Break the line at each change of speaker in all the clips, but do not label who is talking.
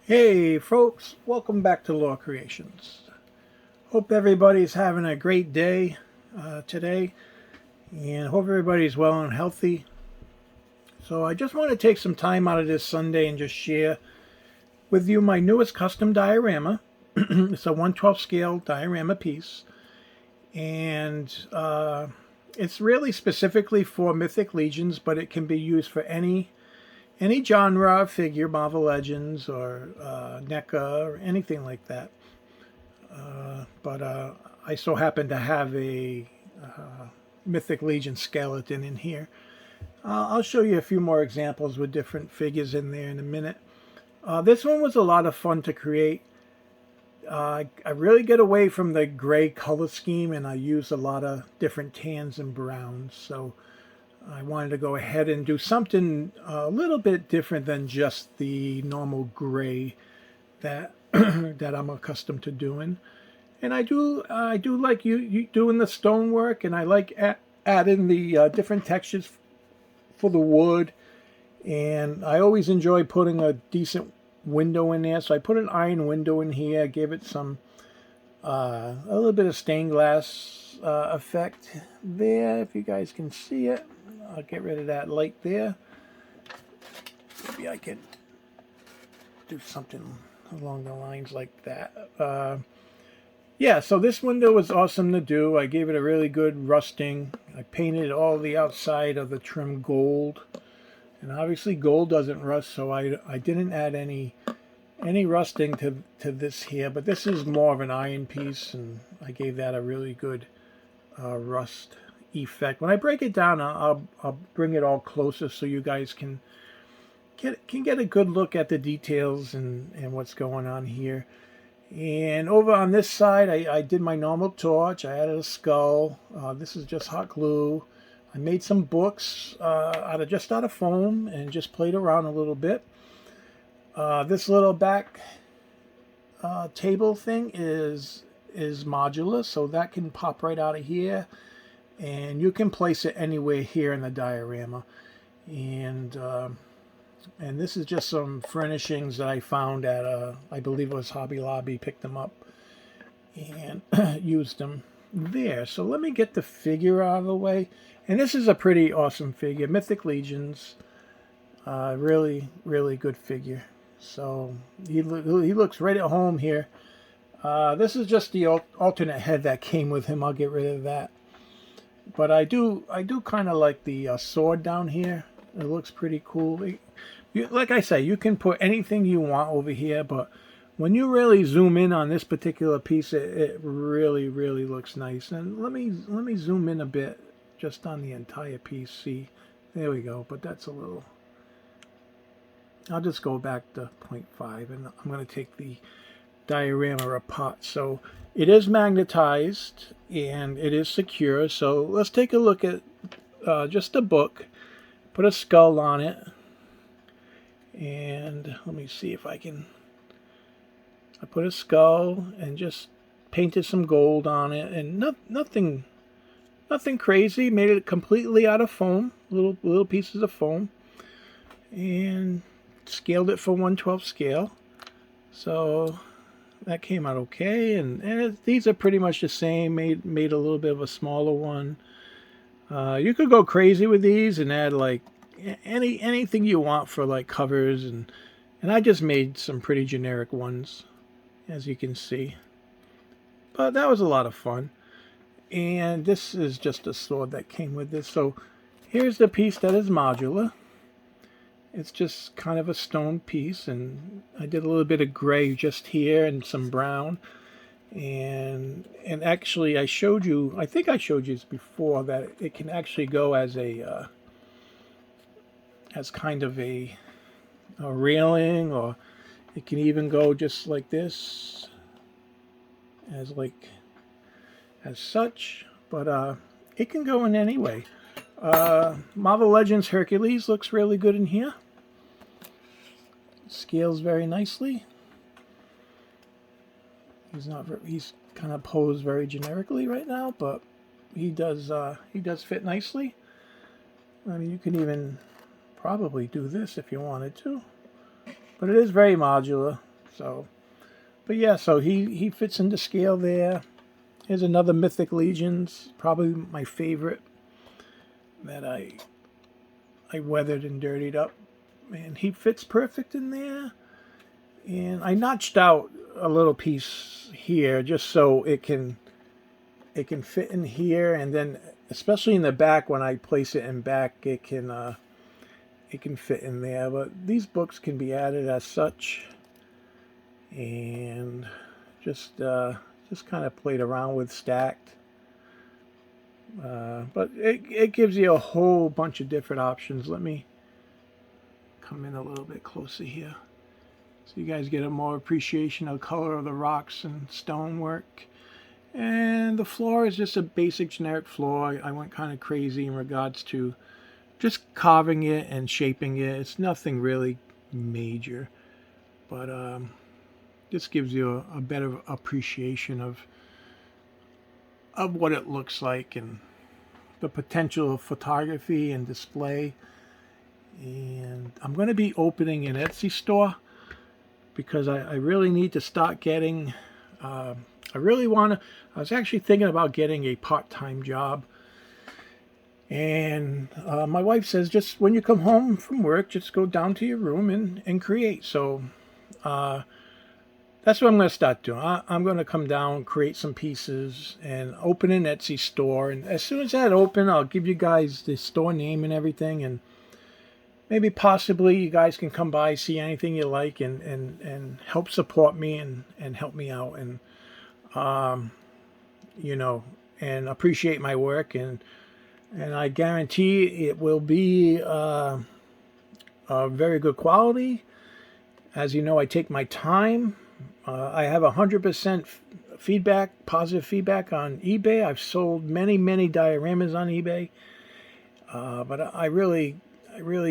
Hey folks, welcome back to Law Creations. Hope everybody's having a great day today, and hope everybody's well and healthy. So I just want to take some time out of this Sunday and just share with you my newest custom diorama. It's a 1/12 scale diorama piece, and it's really specifically for Mythic Legions, but it can be used for any genre of figure, Marvel Legends or NECA or anything like that. But I so happen to have a Mythic Legion skeleton in here. I'll show you a few more examples with different figures in there in a minute. This one was a lot of fun to create. I really get away from the gray color scheme, and I use a lot of different tans and browns. So I wanted to go ahead and do something a little bit different than just the normal gray that that I'm accustomed to doing. And I do like you doing the stonework, and I like adding the different textures for the wood. And I always enjoy putting a decent window in there, so I put an iron window in here, gave it some a little bit of stained glass effect there, if you guys can see it. I'll get rid of that light there. Maybe I can do something along the lines like that. Yeah, so this window was awesome to do. I gave it a really good rusting. I painted all the outside of the trim gold. And obviously gold doesn't rust, so I didn't add any rusting to this here. But this is more of an iron piece, and I gave that a really good rust effect. When I break it down, I'll bring it all closer so you guys can get a good look at the details and what's going on here. And over on this side, I did my normal torch. I added a skull. This is just hot glue. I made some books out of foam and just played around a little bit. This little back table thing is modular, so that can pop right out of here, and you can place it anywhere here in the diorama. And this is just some furnishings that I found at I believe it was Hobby Lobby. Picked them up and used them there. So let me get the figure out of the way. And this is a pretty awesome figure, Mythic Legions. Really, really good figure. So he looks right at home here. This is just the alternate head that came with him. I'll get rid of that. But I do kind of like the sword down here. It looks pretty cool. Like I say, you can put anything you want over here, but when you really zoom in on this particular piece, it really, really looks nice. And let me zoom in a bit just on the entire piece. See, there we go. But that's a little. I'll just go back to 0.5, and I'm going to take the diorama apart. So it is magnetized and it is secure. So let's take a look at just a book. Put a skull on it. And let me see if I put a skull and just painted some gold on it, and nothing crazy. Made it completely out of foam, little pieces of foam, and scaled it for 1/12 scale. So that came out okay, and these are pretty much the same. Made a little bit of a smaller one. You could go crazy with these and add like anything you want for like covers, and I just made some pretty generic ones, as you can see. But that was a lot of fun. And this is just a sword that came with this. So here's the piece that is modular. It's just kind of a stone piece, and I did a little bit of gray just here and some brown. And actually I think I showed you this before, that it can actually go as a as kind of a railing, or it can even go just like this, as such. But it can go in any way. Marvel Legends Hercules looks really good in here. Scales very nicely. He's kind of posed very generically right now, but he does fit nicely. I mean, you can even probably do this if you wanted to, but it is very modular. So, but yeah, so he fits into scale there. Here's another Mythic Legions, probably my favorite that I weathered and dirtied up. And he fits perfect in there. And I notched out a little piece here just so it can fit in here, and then especially in the back when I place it in back, it can fit in there. But these books can be added as such, and just kind of played around with stacked. But it gives you a whole bunch of different options. Let me come in a little bit closer here so you guys get a more appreciation of the color of the rocks and stonework. And the floor is just a basic generic floor. I went kind of crazy in regards to just carving it and shaping it. It's nothing really major, but this gives you a better appreciation of what it looks like and the potential of photography and display. And I'm going to be opening an Etsy store because I really need to start getting I was actually thinking about getting a part-time job. And my wife says, just when you come home from work, just go down to your room and create. So that's what I'm going to start doing. I'm going to come down, create some pieces, and open an Etsy store. And as soon as that opens, I'll give you guys the store name and everything. And maybe possibly you guys can come by, see anything you like, and help support me and help me out. And you know, and appreciate my work, and I guarantee it will be a very good quality. As you know, I take my time. I have 100% feedback, positive feedback on eBay. I've sold many dioramas on eBay, but I really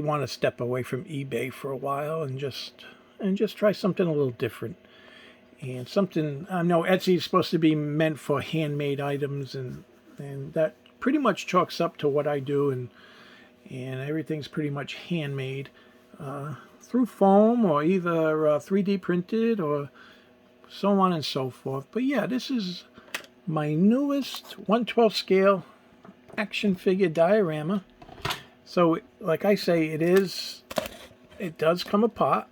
want to step away from eBay for a while and just try something a little different. And something, I know Etsy is supposed to be meant for handmade items, and that pretty much chalks up to what I do, and everything's pretty much handmade through foam or either 3D printed or so on and so forth. But yeah, this is my newest 1/12 scale action figure diorama. So like I say, it does come apart.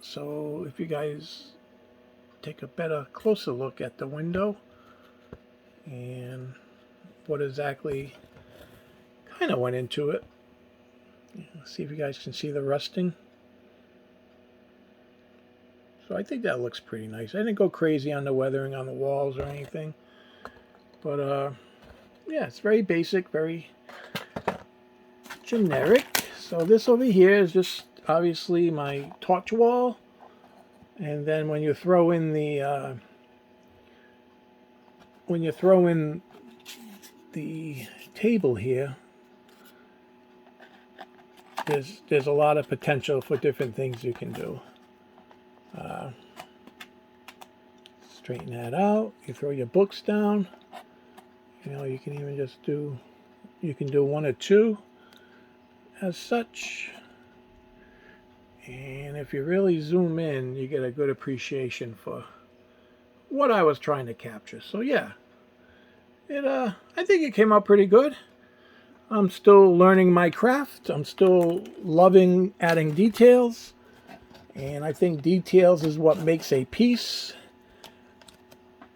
So if you guys take a better, closer look at the window and what exactly kind of went into it. Let's see if you guys can see the rusting. So I think that looks pretty nice. I didn't go crazy on the weathering on the walls or anything, but yeah, it's very basic, very generic. So this over here is just obviously my torch wall. And then when you throw in the table here, there's a lot of potential for different things you can do. Straighten that out. You throw your books down. You know, you can even just do one or two as such. And if you really zoom in, you get a good appreciation for what I was trying to capture. So yeah, I think it came out pretty good. I'm still learning my craft. I'm still loving adding details. And I think details is what makes a piece.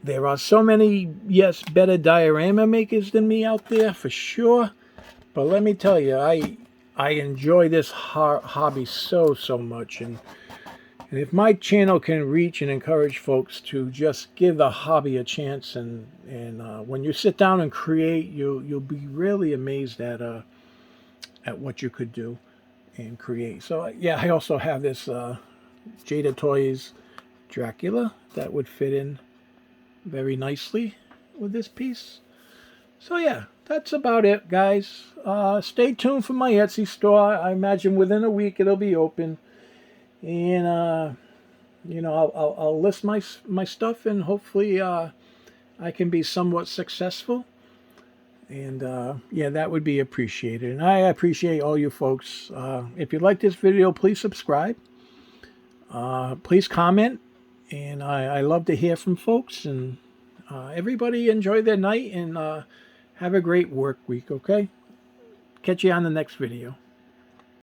There are so many, yes, better diorama makers than me out there, for sure. But let me tell you, I enjoy this hobby so much, and if my channel can reach and encourage folks to just give the hobby a chance, and when you sit down and create, you'll be really amazed at what you could do and create. So yeah, I also have this Jada Toys Dracula that would fit in very nicely with this piece. So yeah, that's about it, guys. Stay tuned for my Etsy store. I imagine within a week it'll be open, and you know, I'll list my stuff, and hopefully I can be somewhat successful. And yeah, that would be appreciated, and I appreciate all you folks. If you like this video, please subscribe. Please comment And I love to hear from folks. And everybody enjoy their night and have a great work week, okay? Catch you on the next video.